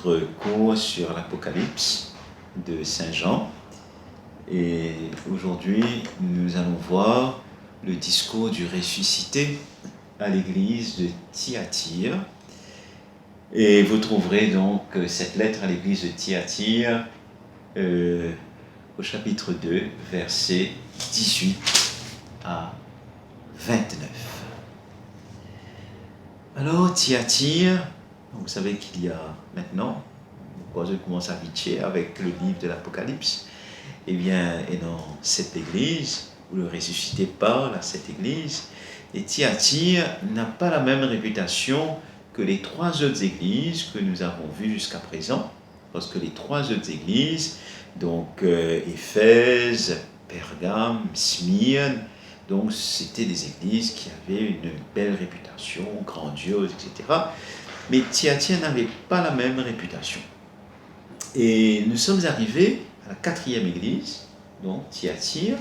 notre cours sur l'Apocalypse de Saint Jean. Et aujourd'hui, nous allons voir le discours du ressuscité à l'église de Thyatire. Et vous trouverez donc cette lettre à l'église de Thyatire au chapitre 2, versets 18 à 29. Alors, Thyatire, vous savez qu'il y a maintenant, je commence à habituer avec le livre de l'Apocalypse, et dans cette église, où le ressuscité parle à cette église, et Thyatire n'a pas la même réputation que les trois autres églises que nous avons vues jusqu'à présent, parce que les trois autres églises, donc Éphèse, Pergame, Smyrne, donc c'était des églises qui avaient une belle réputation, grandiose, etc. Mais Thyatire n'avait pas la même réputation. Et nous sommes arrivés à la quatrième église, donc Thyatire,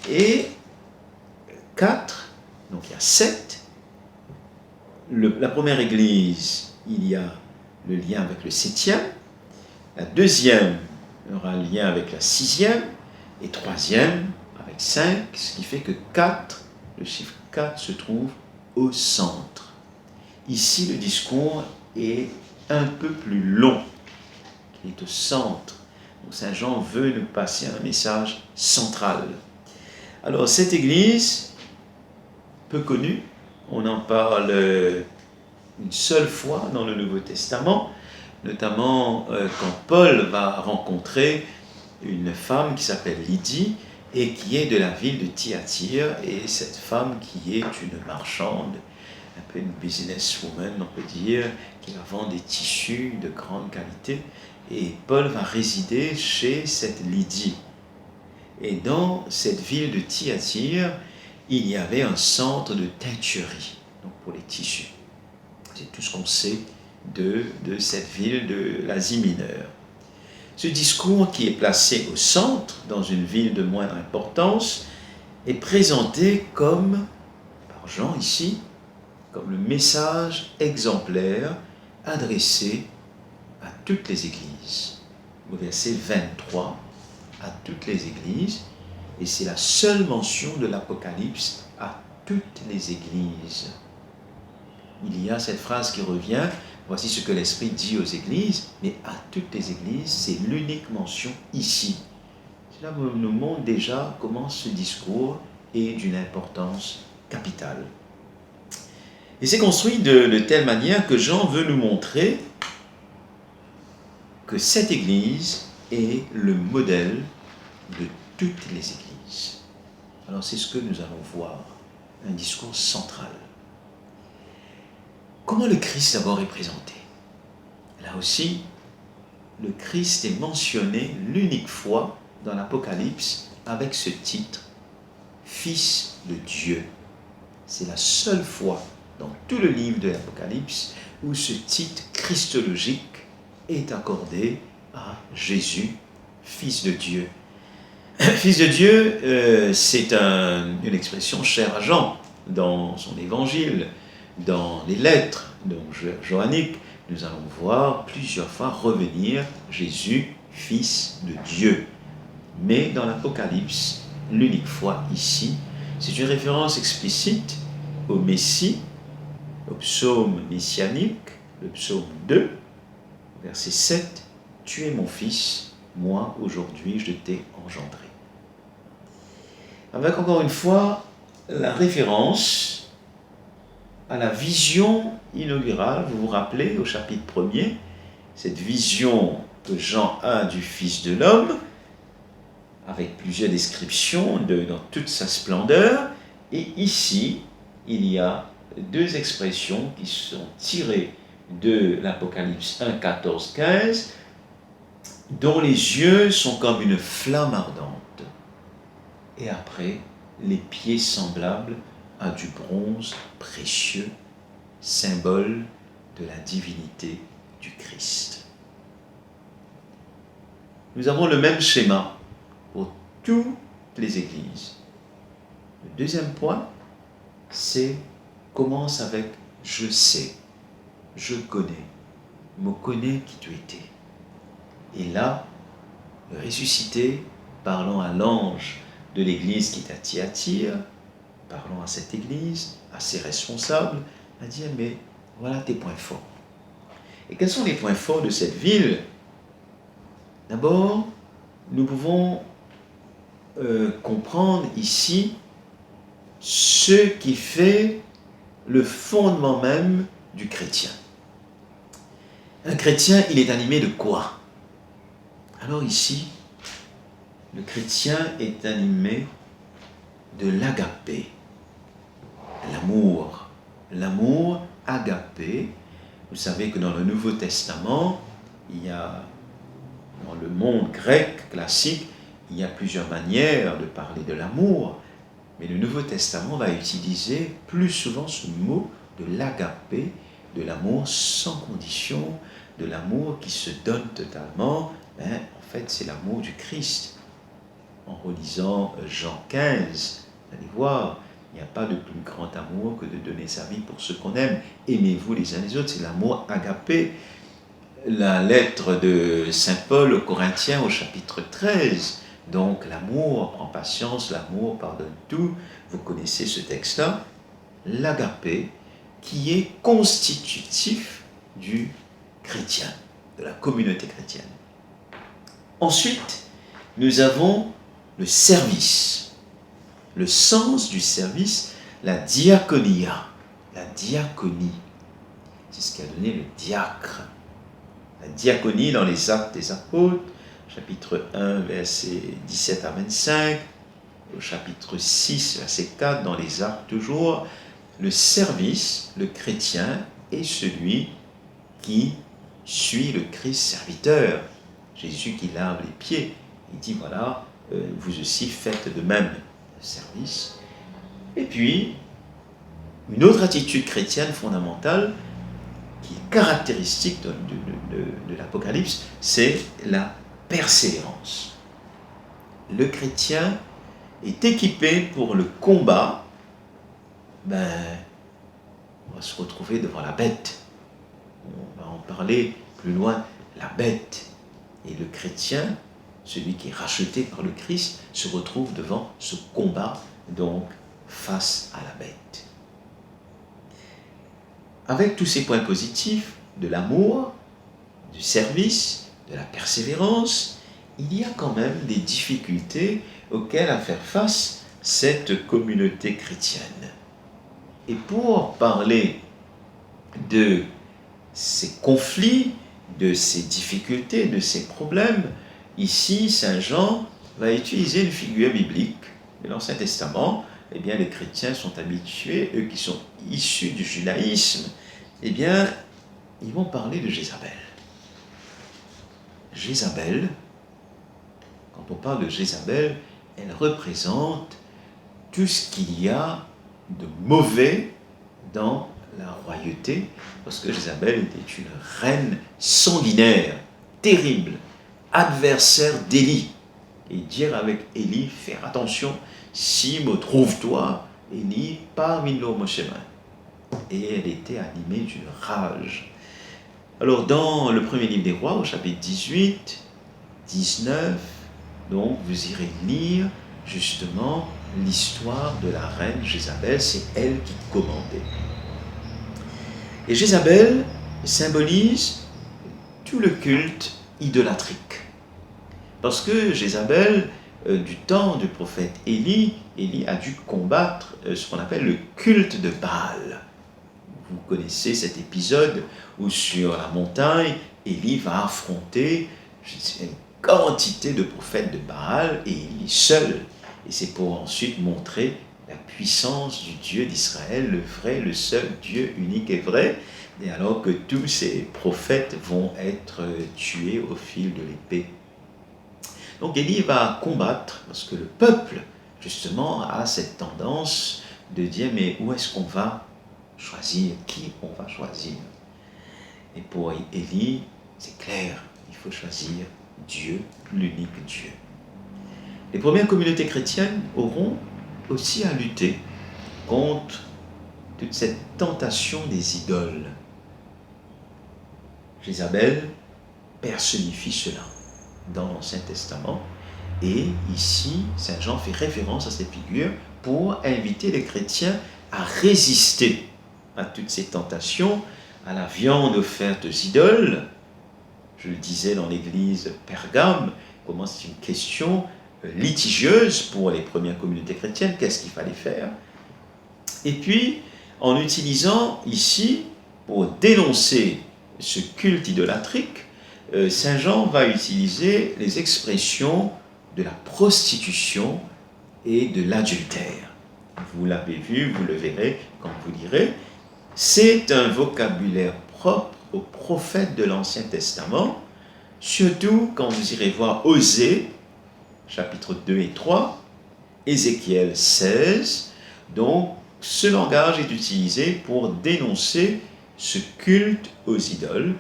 et 4, donc il y a 7. La première église, il y a le lien avec le 7e, la deuxième aura un lien avec la 6e, et troisième avec 5, ce qui fait que 4, le chiffre 4 se trouve au centre. Ici, le discours est un peu plus long, il est au centre. Donc Saint Jean veut nous passer un message central. Alors cette église, peu connue, on en parle une seule fois dans le Nouveau Testament, notamment quand Paul va rencontrer une femme qui s'appelle Lydie et qui est de la ville de Thyatire, et cette femme qui est une marchande, un peu une businesswoman on peut dire, qui va vendre des tissus de grande qualité, et Paul va résider chez cette Lydie. Et dans cette ville de Thyatire, il y avait un centre de teinturerie, donc pour les tissus. C'est tout ce qu'on sait de cette ville de l'Asie mineure. Ce discours qui est placé au centre, dans une ville de moindre importance, est présenté comme, par Jean ici, comme le message exemplaire adressé à toutes les églises. Au verset 23, à toutes les églises, et c'est la seule mention de l'Apocalypse à toutes les églises. Il y a cette phrase qui revient, voici ce que l'Esprit dit aux églises, mais à toutes les églises, c'est l'unique mention ici. Cela nous montre déjà comment ce discours est d'une importance capitale. Et c'est construit de telle manière que Jean veut nous montrer que cette église est le modèle de toutes les églises. Alors c'est ce que nous allons voir, un discours central. Comment le Christ d'abord est présenté? Là aussi, le Christ est mentionné l'unique fois dans l'Apocalypse avec ce titre, Fils de Dieu. C'est la seule fois dans tout le livre de l'Apocalypse où ce titre christologique est accordé à Jésus, Fils de Dieu. Fils de Dieu, c'est une expression chère à Jean dans son évangile. Dans les lettres johanniques, nous allons voir plusieurs fois revenir Jésus, Fils de Dieu. Mais dans l'Apocalypse, l'unique fois ici, c'est une référence explicite au Messie, au psaume messianique, le psaume 2, verset 7, « Tu es mon Fils, moi aujourd'hui je t'ai engendré ». Avec encore une fois la référence à la vision inaugurale, vous vous rappelez au chapitre 1er, cette vision que Jean a du Fils de l'homme, avec plusieurs descriptions dans toute sa splendeur, et ici, il y a deux expressions qui sont tirées de l'Apocalypse 1, 14, 15, dont les yeux sont comme une flamme ardente, et après, les pieds semblables à du bronze précieux, symbole de la divinité du Christ. Nous avons le même schéma pour toutes les églises. Le deuxième point, commence avec « je sais »,« je connais ». me connais qui tu étais. Et là, le ressuscité, parlant à l'ange de l'église qui est à Thyatire, parlant à cette église, à ses responsables, a dit, mais voilà tes points forts. Et quels sont les points forts de cette ville? D'abord, nous pouvons comprendre ici ce qui fait le fondement même du chrétien. Un chrétien, il est animé de quoi? Alors ici, le chrétien est animé de l'agapé, l'amour. L'amour agapé. Vous savez que dans le Nouveau Testament, il y a, dans le monde grec classique, il y a plusieurs manières de parler de l'amour. Mais le Nouveau Testament va utiliser plus souvent ce mot de l'agapé, de l'amour sans condition, de l'amour qui se donne totalement. En fait, c'est l'amour du Christ. En relisant Jean 15, vous allez voir, il n'y a pas de plus grand amour que de donner sa vie pour ceux qu'on aime. Aimez-vous les uns les autres, c'est l'amour agapé. La lettre de Saint Paul aux Corinthiens au chapitre 13, donc l'amour prend patience, l'amour pardonne tout. Vous connaissez ce texte-là, l'agapé, qui est constitutif du chrétien, de la communauté chrétienne. Ensuite, nous avons le service, le sens du service, la diaconia, la diaconie. C'est ce qui a donné le diacre. La diaconie dans les Actes des Apôtres, chapitre 1, versets 17 à 25, au chapitre 6, verset 4, dans les Actes toujours, le service, le chrétien, est celui qui suit le Christ serviteur. Jésus qui lave les pieds, il dit voilà, vous aussi faites de même le service. Et puis, une autre attitude chrétienne fondamentale, qui est caractéristique de l'Apocalypse, c'est la persévérance. Le chrétien est équipé pour le combat. On va se retrouver devant la bête. On va en parler plus loin, la bête. Et le chrétien, celui qui est racheté par le Christ, se retrouve devant ce combat, donc face à la bête. Avec tous ces points positifs, de l'amour, du service, de la persévérance, il y a quand même des difficultés auxquelles a faire face cette communauté chrétienne. Et pour parler de ces conflits, de ces difficultés, de ces problèmes, ici, Saint Jean va utiliser une figure biblique de l'Ancien Testament. Eh bien, les chrétiens sont habitués, eux qui sont issus du judaïsme, eh bien, ils vont parler de Jézabel. Jézabel, quand on parle de Jézabel, elle représente tout ce qu'il y a de mauvais dans la royauté, parce que Jézabel était une reine sanguinaire, terrible, adversaire d'Élie. Et dire avec Élie, faire attention, si me trouve-toi, Élie, parmi nos chemins. Et elle était animée d'une rage. Alors dans le premier livre des rois, au chapitre 18, 19, donc vous irez lire justement l'histoire de la reine Jézabel, c'est elle qui commandait. Et Jézabel symbolise tout le culte idolâtrique. Parce que Jézabel, du temps du prophète Élie a dû combattre ce qu'on appelle le culte de Baal. Vous connaissez cet épisode où sur la montagne, Élie va affronter une quantité de prophètes de Baal et Élie seul. Et c'est pour ensuite montrer la puissance du Dieu d'Israël, le vrai, le seul Dieu unique et vrai, et alors que tous ces prophètes vont être tués au fil de l'épée. Donc Élie va combattre, parce que le peuple, justement, a cette tendance de dire, mais où est-ce qu'on va choisir? Qui on va choisir? Et pour Élie, c'est clair, il faut choisir Dieu, l'unique Dieu. Les premières communautés chrétiennes auront aussi à lutter contre toute cette tentation des idoles. Jézabel personnifie cela dans l'Ancien Testament. Et ici, Saint Jean fait référence à cette figure pour inviter les chrétiens à résister à toutes ces tentations, à la viande offerte aux idoles. Je le disais dans l'église de Pergame, comment c'est une question litigieuse pour les premières communautés chrétiennes, qu'est-ce qu'il fallait faire. Et puis, en utilisant ici, pour dénoncer ce culte idolâtrique, Saint Jean va utiliser les expressions de la prostitution et de l'adultère. Vous l'avez vu, vous le verrez quand vous lirez. C'est un vocabulaire propre aux prophètes de l'Ancien Testament, surtout quand vous irez voir Osée, chapitres 2 et 3, Ézéchiel 16. Donc, ce langage est utilisé pour dénoncer ce culte aux idoles.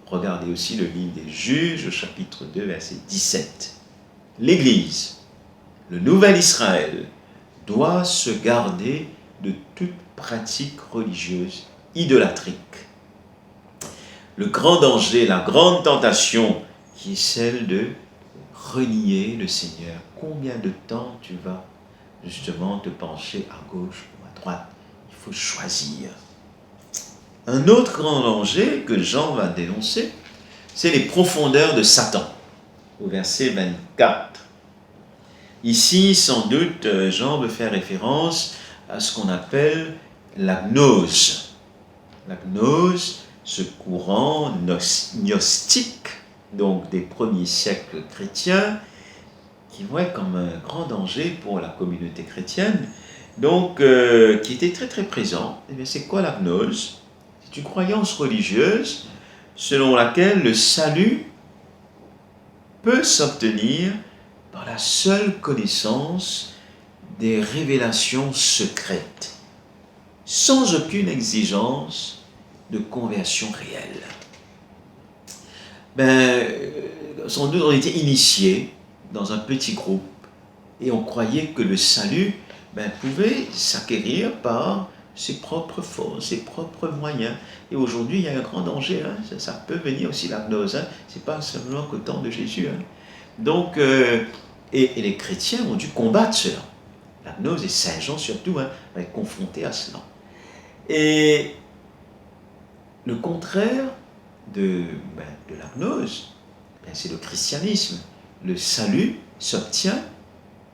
Regardez aussi le livre des Juges, au chapitre 2, verset 17. L'Église, le nouvel Israël, doit se garder de toute pratique religieuse idolâtrique. Le grand danger, la grande tentation, qui est celle de renier le Seigneur. Combien de temps tu vas justement te pencher à gauche ou à droite? Il faut choisir. Un autre grand danger que Jean va dénoncer, c'est les profondeurs de Satan, au verset 24. Ici, sans doute, Jean veut faire référence à ce qu'on appelle la gnose. La gnose, ce courant gnostique, donc des premiers siècles chrétiens, qui voit comme un grand danger pour la communauté chrétienne, donc qui était très très présent. Eh bien, c'est quoi la gnose? C'est une croyance religieuse selon laquelle le salut peut s'obtenir par la seule connaissance des révélations secrètes, sans aucune exigence de conversion réelle. Sans doute on était initiés dans un petit groupe et on croyait que le salut pouvait s'acquérir par ses propres forces, ses propres moyens. Et aujourd'hui, il y a un grand danger, ça peut venir aussi la gnose, ce n'est pas simplement qu'au temps de Jésus. Donc, et les chrétiens ont dû combattre cela. La gnose, et Saint Jean surtout, va être confronté à cela. Et le contraire de la gnose, c'est le christianisme. Le salut s'obtient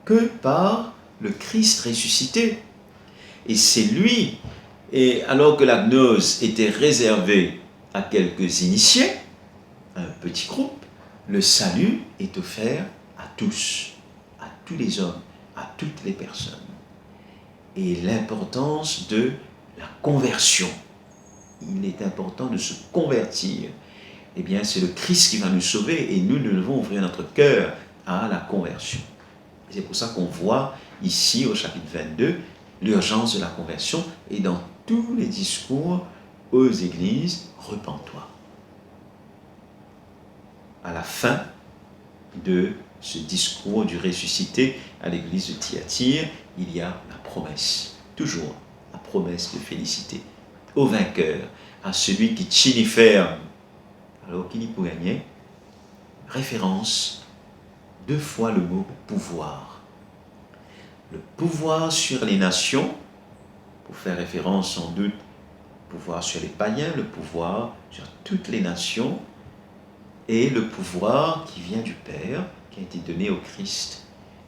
que par le Christ ressuscité. Et c'est lui, et alors que la gnose était réservée à quelques initiés, un petit groupe, le salut est offert à tous les hommes, à toutes les personnes. Et l'importance de la conversion. Il est important de se convertir. Eh bien, c'est le Christ qui va nous sauver et nous devons ouvrir notre cœur à la conversion. C'est pour ça qu'on voit ici, au chapitre 22, l'urgence de la conversion et dans tous les discours aux églises, repens-toi. À la fin de ce discours du ressuscité à l'église de Thyatire, il y a la promesse, toujours la promesse de félicité au vainqueur, à celui qui tient ferme, alors qu'il y peut gagner. Référence, 2 fois le mot pouvoir. Le pouvoir sur les nations, pour faire référence sans doute au pouvoir sur les païens, le pouvoir sur toutes les nations, et le pouvoir qui vient du Père, qui a été donné au Christ.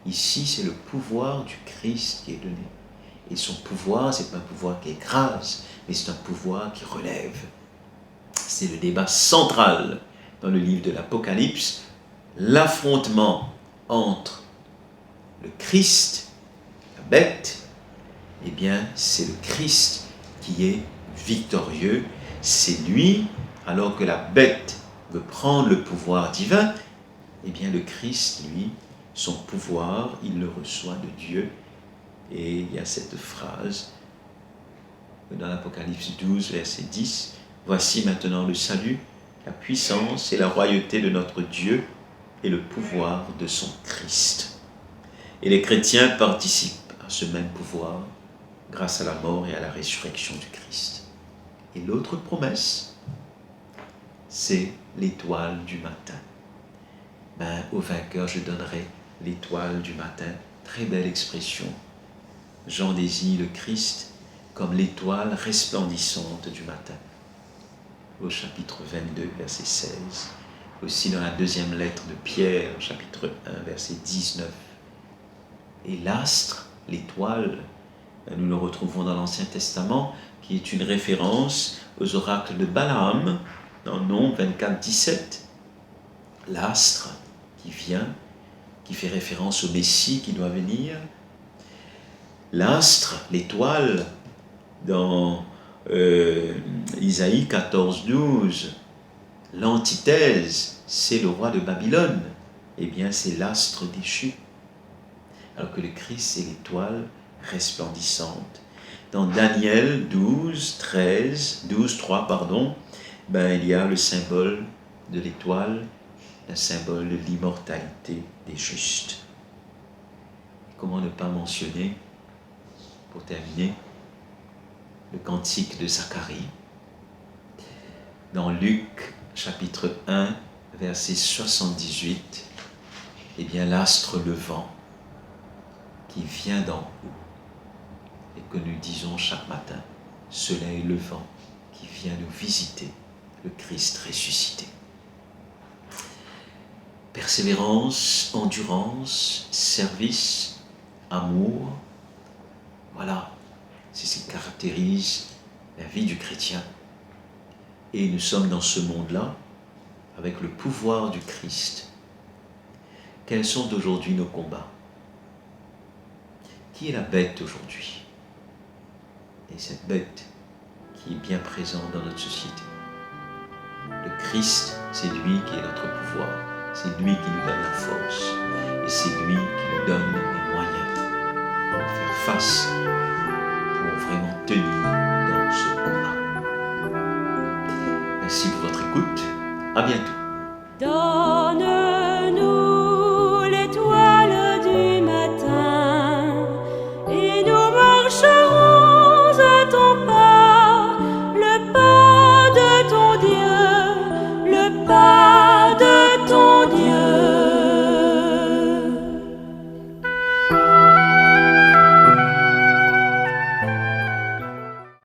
Ici, c'est le pouvoir du Christ qui est donné. Et son pouvoir, ce n'est pas un pouvoir qui écrase, mais c'est un pouvoir qui relève. C'est le débat central dans le livre de l'Apocalypse, l'affrontement entre le Christ, la bête, eh bien, c'est le Christ qui est victorieux. C'est lui, alors que la bête veut prendre le pouvoir divin, eh bien, le Christ, lui, son pouvoir, il le reçoit de Dieu. Et il y a cette phrase dans l'Apocalypse 12, verset 10, « Voici maintenant le salut, la puissance et la royauté de notre Dieu et le pouvoir de son Christ. » Et les chrétiens participent à ce même pouvoir grâce à la mort et à la résurrection du Christ. Et l'autre promesse, c'est l'étoile du matin. Ben, au vainqueur, je donnerai l'étoile du matin. Très belle expression. Jean désigne le Christ comme l'étoile resplendissante du matin. Au chapitre 22, verset 16. Aussi dans la deuxième lettre de Pierre, chapitre 1, verset 19. Et l'astre, l'étoile, nous le retrouvons dans l'Ancien Testament, qui est une référence aux oracles de Balaam, dans Nombre 24, 17. L'astre qui vient, qui fait référence au Messie qui doit venir. L'astre, l'étoile, dans Isaïe 14, 12, l'antithèse, c'est le roi de Babylone. Eh bien, c'est l'astre déchu. Alors que le Christ, c'est l'étoile resplendissante. Dans Daniel 12, 3, il y a le symbole de l'étoile, un symbole de l'immortalité des justes. Comment ne pas mentionner, pour terminer, le cantique de Zacharie. Dans Luc, chapitre 1, verset 78, eh bien l'astre levant qui vient d'en haut et que nous disons chaque matin, soleil levant qui vient nous visiter, le Christ ressuscité. Persévérance, endurance, service, amour, voilà, c'est ce qui caractérise la vie du chrétien. Et nous sommes dans ce monde-là, avec le pouvoir du Christ. Quels sont aujourd'hui nos combats? Qui est la bête aujourd'hui? Et cette bête qui est bien présente dans notre société. Le Christ, c'est lui qui est notre pouvoir. C'est lui qui nous donne la force. Et c'est lui qui nous donne les moyens pour faire face, pour vraiment tenir dans ce combat. Merci pour votre écoute. À bientôt.